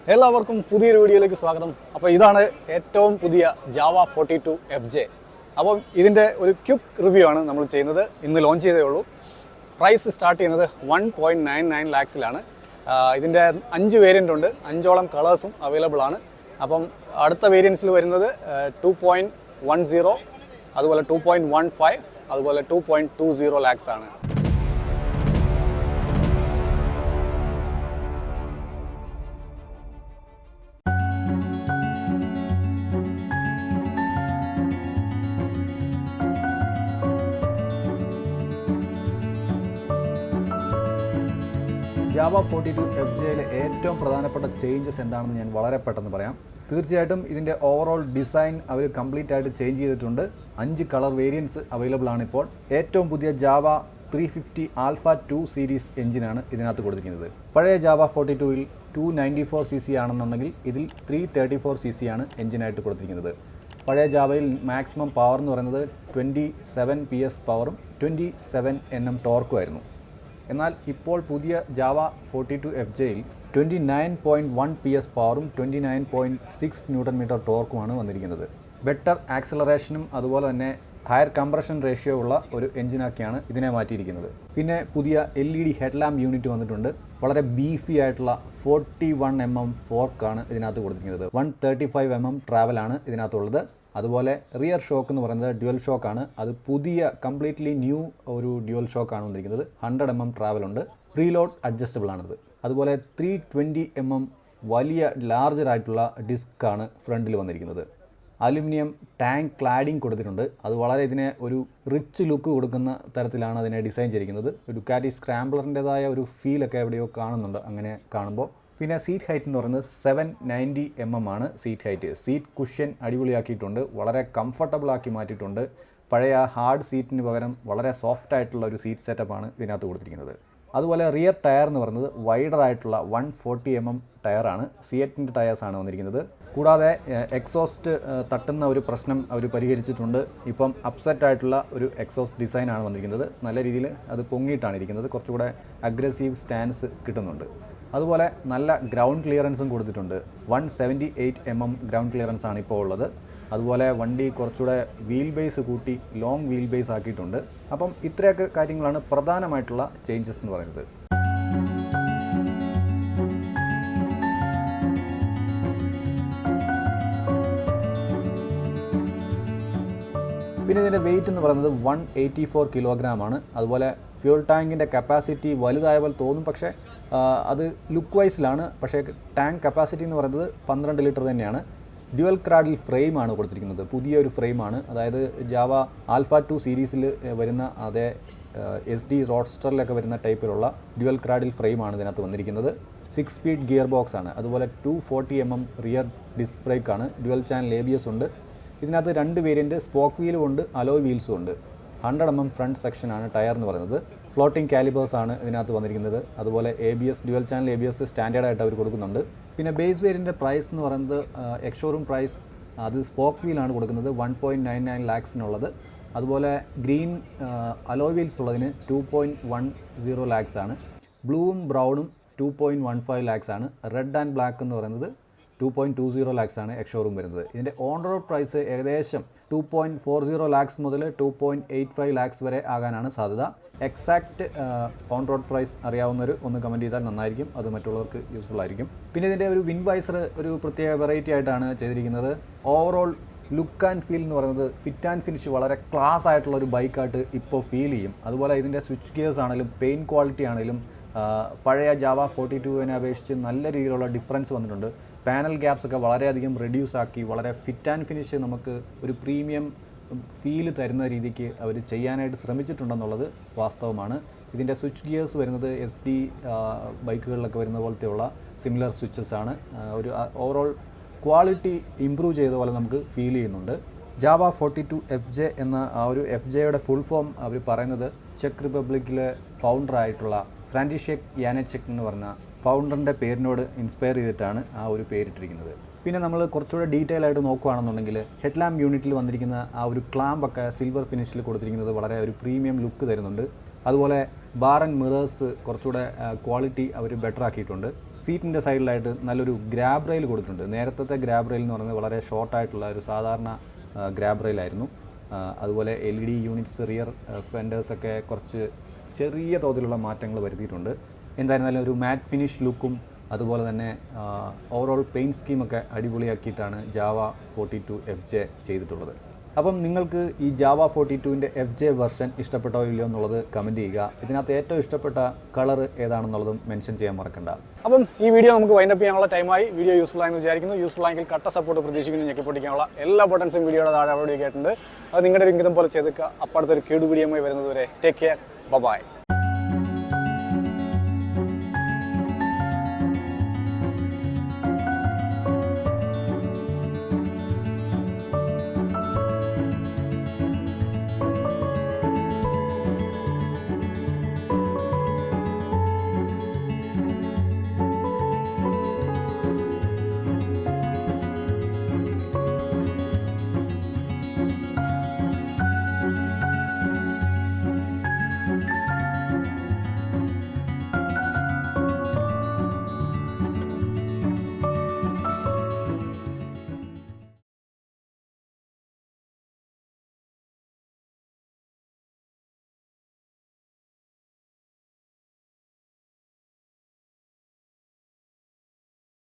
എല്ലാവർക്കും പുതിയൊരു വീഡിയോയിലേക്ക് സ്വാഗതം. അപ്പോൾ ഇതാണ് ഏറ്റവും പുതിയ ജാവ 42 FJ. അപ്പോൾ ഇതിൻ്റെ ഒരു ക്വിക്ക് റിവ്യൂ ആണ് നമ്മൾ ചെയ്യുന്നത്. ഇന്ന് ലോഞ്ച് ചെയ്തേ ഉള്ളൂ. പ്രൈസ് സ്റ്റാർട്ട് ചെയ്യുന്നത് 1.99 ലാക്സിലാണ്. ഇതിൻ്റെ 5 വേരിയൻ്റ് ഉണ്ട്, 5ഓളം കളേഴ്സും അവൈലബിൾ ആണ്. അപ്പം അടുത്ത വേരിയൻസിൽ വരുന്നത് 2.10, അതുപോലെ 2.15, അതുപോലെ 2.20 ലാക്സ് ആണ്. ജാവ 42 FJയിലെ ഏറ്റവും പ്രധാനപ്പെട്ട ചേഞ്ചസ് എന്താണെന്ന് ഞാൻ വളരെ പെട്ടെന്ന് പറയാം. തീർച്ചയായിട്ടും ഇതിൻ്റെ ഓവറോൾ ഡിസൈൻ അവർ കംപ്ലീറ്റ് ആയിട്ട് ചേഞ്ച് ചെയ്തിട്ടുണ്ട്. 5 കളർ വേരിയൻസ് അവൈലബിൾ ആണ്. ഇപ്പോൾ ഏറ്റവും പുതിയ ജാവ 350 ആൽഫ 2 സീരീസ് എഞ്ചിനാണ് ഇതിനകത്ത് കൊടുത്തിരിക്കുന്നത്. പഴയ ജാവ 42ൽ 294cc ആണെന്നുണ്ടെങ്കിൽ ഇതിൽ 334cc ആണ് എഞ്ചിനായിട്ട് കൊടുത്തിരിക്കുന്നത്. പഴയ ജാവയിൽ മാക്സിമം പവർ എന്ന് പറയുന്നത് 27 PS പവറും 27 Nm ടോർക്കും ആയിരുന്നു. എന്നാൽ ഇപ്പോൾ പുതിയ ജാവ 42 FJയിൽ 29.1 PS പവറും 29.6 Nm ടോർക്കുമാണ് വന്നിരിക്കുന്നത്. ബെറ്റർ ആക്സലറേഷനും അതുപോലെ തന്നെ ഹയർ കംപ്രഷൻ റേഷ്യോ ഉള്ള ഒരു എഞ്ചിനാക്കിയാണ് ഇതിനെ മാറ്റിയിരിക്കുന്നത്. പിന്നെ പുതിയ LED ഹെഡ്ലാമ്പ് യൂണിറ്റ് വന്നിട്ടുണ്ട്. വളരെ ബീഫി ആയിട്ടുള്ള 41 mm ഫോർക്കാണ് ഇതിനകത്ത് കൊടുത്തിരിക്കുന്നത്. 135 mm ട്രാവലാണ് ഇതിനകത്തുള്ളത്. അതുപോലെ റിയർ ഷോക്ക് എന്ന് പറയുന്നത് ഡ്യുവൽ ഷോക്കാണ്. അത് പുതിയ കംപ്ലീറ്റ്ലി ന്യൂ ഒരു ഡ്യുവൽ ഷോക്കാണ് വന്നിരിക്കുന്നത്. 100 mm ട്രാവലുണ്ട്. പ്രീലോഡ് അഡ്ജസ്റ്റബിൾ ആണിത്. അതുപോലെ 320 mm വലിയ ലാർജറായിട്ടുള്ള ഡിസ്ക്കാണ് ഫ്രണ്ടിൽ വന്നിരിക്കുന്നത്. അലുമിനിയം ടാങ്ക് ക്ലാഡിംഗ് കൊടുത്തിട്ടുണ്ട്. അത് വളരെ ഇതിനെ ഒരു റിച്ച് ലുക്ക് കൊടുക്കുന്ന തരത്തിലാണ് അതിനെ ഡിസൈൻ ചെയ്തിരിക്കുന്നത്. ഡുക്കാറ്റി സ്ക്രാംബ്ലറിൻ്റെതായ ഒരു ഫീലൊക്കെ എവിടെയോ കാണുന്നുണ്ട് അങ്ങനെ കാണുമ്പോൾ. പിന്നെ സീറ്റ് ഹൈറ്റ് എന്ന് പറയുന്നത് 790 mm ആണ് സീറ്റ് ഹൈറ്റ്. സീറ്റ് കുഷ്യൻ അടിപൊളിയാക്കിയിട്ടുണ്ട്, വളരെ കംഫർട്ടബിൾ ആക്കി മാറ്റിയിട്ടുണ്ട്. പഴയ ഹാർഡ് സീറ്റിന് പകരം വളരെ സോഫ്റ്റ് ആയിട്ടുള്ള ഒരു സീറ്റ് സെറ്റപ്പാണ് ഇതിനകത്ത് കൊടുത്തിരിക്കുന്നത്. അതുപോലെ റിയർ ടയർ എന്ന് പറയുന്നത് വൈഡറായിട്ടുള്ള 140 mm ടയറാണ്. സിയറ്റിൻ്റെ ടയേഴ്സാണ് വന്നിരിക്കുന്നത്. കൂടാതെ എക്സോസ്റ്റ് തട്ടുന്ന ഒരു പ്രശ്നം അവർ പരിഹരിച്ചിട്ടുണ്ട്. ഇപ്പം അപ്സെറ്റ് ആയിട്ടുള്ള ഒരു എക്സോസ്റ്റ് ഡിസൈനാണ് വന്നിരിക്കുന്നത്. നല്ല രീതിയിൽ അത് പൊങ്ങിയിട്ടാണ് ഇരിക്കുന്നത്. കുറച്ചുകൂടെ അഗ്രസീവ് സ്റ്റാൻസ് കിട്ടുന്നുണ്ട്. അതുപോലെ നല്ല ഗ്രൗണ്ട് ക്ലിയറൻസും കൊടുത്തിട്ടുണ്ട്. 178 mm ഗ്രൗണ്ട് ക്ലിയറൻസ് ആണ് ഇപ്പോൾ ഉള്ളത്. അതുപോലെ വണ്ടി കുറച്ചുകൂടെ വീൽ ബേസ് കൂട്ടി ലോങ് വീൽ ബേസ് ആക്കിയിട്ടുണ്ട്. അപ്പം ഇത്രയൊക്കെ കാര്യങ്ങളാണ് പ്രധാനമായിട്ടുള്ള ചേഞ്ചസ് എന്ന് പറയുന്നത്. പിന്നെ ഇതിൻ്റെ വെയിറ്റ് എന്ന് പറയുന്നത് 184 kg ആണ്. അതുപോലെ ഫ്യൂൾ ടാങ്കിൻ്റെ കപ്പാസിറ്റി വലുതായ പോലെ തോന്നും, പക്ഷേ അത് ലുക്ക് വൈസിലാണ്. പക്ഷേ ടാങ്ക് കപ്പാസിറ്റി എന്ന് പറയുന്നത് 12 ലിറ്റർ തന്നെയാണ്. ഡ്യുവൽ ക്രാഡിൽ ഫ്രെയിമാണ് കൊടുത്തിരിക്കുന്നത്. പുതിയൊരു ഫ്രെയിമാണ്. അതായത് ജാവ ആൽഫ 2 സീരീസിൽ വരുന്ന അതേ SD റോഡ്സ്റ്ററിലൊക്കെ വരുന്ന ടൈപ്പിലുള്ള ഡ്യുവൽ ക്രാഡിൽ ഫ്രെയിമാണ് ഇതിനകത്ത് വന്നിരിക്കുന്നത്. 6 സ്പീഡ് ഗിയർ ബോക്സ് ആണ്. അതുപോലെ 240 mm റിയർ ഡിസ്ക് ബ്രേക്കാണ്. ഡ്യുവൽ ചാനൽ ABS ഉണ്ട്. ഇതിനകത്ത് 2 വേരിയൻറ്റ് സ്പോക്ക് വീലും ഉണ്ട്, അലോയ് വീൽസും ഉണ്ട്. 100 mm ഫ്രണ്ട് സെക്ഷനാണ് ടയർ എന്ന് പറയുന്നത്. ഫ്ലോട്ടിംഗ് കാലിബേഴ്സ് ആണ് ഇതിനകത്ത് വന്നിരിക്കുന്നത്. അതുപോലെ ABS ഡ്യുവൽ ചാനൽ ABS സ്റ്റാൻഡേർഡായിട്ട് അവർ കൊടുക്കുന്നുണ്ട്. പിന്നെ ബേസ് വേരിയൻ്റെ പ്രൈസ് എന്ന് പറയുന്നത് എക്സ്ഷോറൂം പ്രൈസ് അത് സ്പോക്ക് വീലാണ് കൊടുക്കുന്നത് 1.99 ലാക്സിനുള്ളത്. അതുപോലെ ഗ്രീൻ അലോയ് വീൽസ് ഉള്ളതിന് 2.10 ലാക്സ് ആണ്. ബ്ലൂവും ബ്രൗണും 2.15 ലാക്സ് ആണ്. റെഡ് ആൻഡ് ബ്ലാക്ക് എന്ന് പറയുന്നത് 2.20 ലാക്സ് ആണ് എക്സ്ഷോറൂം വരുന്നത്. ഇതിൻ്റെ ഓൺ റോഡ് പ്രൈസ് ഏകദേശം 2.40 ലാക്സ് മുതൽ 2.85 ലാക്സ് വരെ ആകാനാണ് സാധ്യത. എക്സാക്റ്റ് ഓൺ റോഡ് പ്രൈസ് അറിയാവുന്നവർ ഒന്ന് കമൻറ്റ് ചെയ്താൽ നന്നായിരിക്കും. അത് മറ്റുള്ളവർക്ക് യൂസ്ഫുൾ ആയിരിക്കും. പിന്നെ ഇതിൻ്റെ ഒരു വിൻ വൈസർ ഒരു പ്രത്യേക വെറൈറ്റി ആയിട്ടാണ് ചെയ്തിരിക്കുന്നത്. ഓവറോൾ ലുക്ക് ആൻഡ് ഫീൽ എന്ന് പറയുന്നത് ഫിറ്റ് ആൻഡ് ഫിനിഷ് വളരെ ക്ലാസ് ആയിട്ടുള്ള ഒരു ബൈക്കായിട്ട് ഇപ്പോൾ ഫീൽ ചെയ്യും. അതുപോലെ ഇതിൻ്റെ സ്വിച്ച് ഗിയേഴ്സ് ആണെങ്കിലും പെയിൻറ്റ് ക്വാളിറ്റി ആണെങ്കിലും പഴയ ജാവ 42വിനെ അപേക്ഷിച്ച് നല്ല രീതിയിലുള്ള ഡിഫറൻസ് വന്നിട്ടുണ്ട്. പാനൽ ഗ്യാപ്സ് ഒക്കെ വളരെയധികം റെഡ്യൂസ് ആക്കി വളരെ ഫിറ്റ് ആൻഡ് ഫിനിഷ് നമുക്ക് ഒരു പ്രീമിയം ഫീല് തരുന്ന രീതിക്ക് അവർ ചെയ്യാനായിട്ട് ശ്രമിച്ചിട്ടുണ്ടെന്നുള്ളത് വാസ്തവമാണ്. ഇതിൻ്റെ സ്വിച്ച് ഗിയേഴ്സ് വരുന്നത് SD ബൈക്കുകളിലൊക്കെ വരുന്ന പോലത്തെയുള്ള സിമിലർ സ്വിച്ചസ് ആണ്. ഒരു ഓവറോൾ ക്വാളിറ്റി ഇമ്പ്രൂവ് ചെയ്ത പോലെ നമുക്ക് ഫീൽ ചെയ്യുന്നുണ്ട്. ജാവ 42 FJ എന്ന ആ ഒരു FJയുടെ ഫുൾ ഫോം അവർ പറയുന്നത് ചെക്ക് റിപ്പബ്ലിക്കിലെ ഫൗണ്ടറായിട്ടുള്ള ഫ്രാൻറ്റിഷെക് യാനെച്ചെക് എന്ന് പറഞ്ഞ ഫൗണ്ടറിൻ്റെ പേരിനോട് ഇൻസ്പയർ ചെയ്തിട്ടാണ് ആ ഒരു പേരിട്ടിരിക്കുന്നത്. പിന്നെ നമ്മൾ കുറച്ചുകൂടെ ഡീറ്റെയിൽ ആയിട്ട് നോക്കുകയാണെന്നുണ്ടെങ്കിൽ ഹെഡ്ലാമ്പ് യൂണിറ്റിൽ വന്നിരിക്കുന്ന ആ ഒരു ക്ലാമ്പൊക്കെ സിൽവർ ഫിനിഷിൽ കൊടുത്തിരിക്കുന്നത് വളരെ ഒരു പ്രീമിയം ലുക്ക് തരുന്നുണ്ട്. അതുപോലെ ബാർ ആൻഡ് മിറേഴ്സ് കുറച്ചുകൂടെ ക്വാളിറ്റി അവർ ബെറ്റർ ആക്കിയിട്ടുണ്ട്. സീറ്റിൻ്റെ സൈഡിലായിട്ട് നല്ലൊരു ഗ്രാബ് റെയിൽ കൊടുത്തിട്ടുണ്ട്. നേരത്തെ ഗ്രാബ് റെയിൽ എന്ന് പറയുന്നത് വളരെ ഷോർട്ടായിട്ടുള്ള ഒരു സാധാരണ ഗ്രാബ് റെയിലായിരുന്നു. അതുപോലെ LED യൂണിറ്റ്സ്, റിയർ ഫെൻഡേഴ്സൊക്കെ കുറച്ച് ചെറിയ തോതിലുള്ള മാറ്റങ്ങൾ വരുത്തിയിട്ടുണ്ട്. എന്തായിരുന്നാലും ഒരു മാറ്റ് ഫിനിഷ് ലുക്കും അതുപോലെ തന്നെ ഓവറോൾ പെയിൻറ്റ് സ്കീമൊക്കെ അടിപൊളിയാക്കിയിട്ടാണ് ജാവ 42 FJ ചെയ്തിട്ടുള്ളത്. അപ്പം നിങ്ങൾക്ക് ഈ ജാവ 42ൻ്റെ FJ വെർഷൻ ഇഷ്ടപ്പെട്ടോ ഇല്ലയോ എന്നുള്ളത് കമൻറ്റ് ചെയ്യുക. ഇതിനകത്ത് ഏറ്റവും ഇഷ്ടപ്പെട്ട കളർ ഏതാണെന്നുള്ളതും മെൻഷൻ ചെയ്യാൻ മറക്കണ്ട. അപ്പം ഈ വീഡിയോ നമുക്ക് വൈൻഡപ്പ് ചെയ്യാനുള്ള ടൈമായി. വീഡിയോ യൂസ്ഫുൾ ആയെന്ന് വിചാരിക്കുന്നു. യൂസ്ഫുൾ ആയെങ്കിൽ കട്ട സപ്പോർട്ട് പ്രതീക്ഷിക്കുന്നു. ഞെക്കിപ്പൊട്ടിക്കാനുള്ള എല്ലാ ബട്ടൺസും വീഡിയോയുടെ താഴെ അവിടെ ആയിട്ടുണ്ട്. അത് നിങ്ങളുടെ ഒരു ഇംഗിതം പോലെ ചെയ്തേക്കുക. അപ്പുറത്തൊരു വീഡിയോയുമായി വരുന്നത് വരെ ടേക്ക് കെയർ, ബൈ.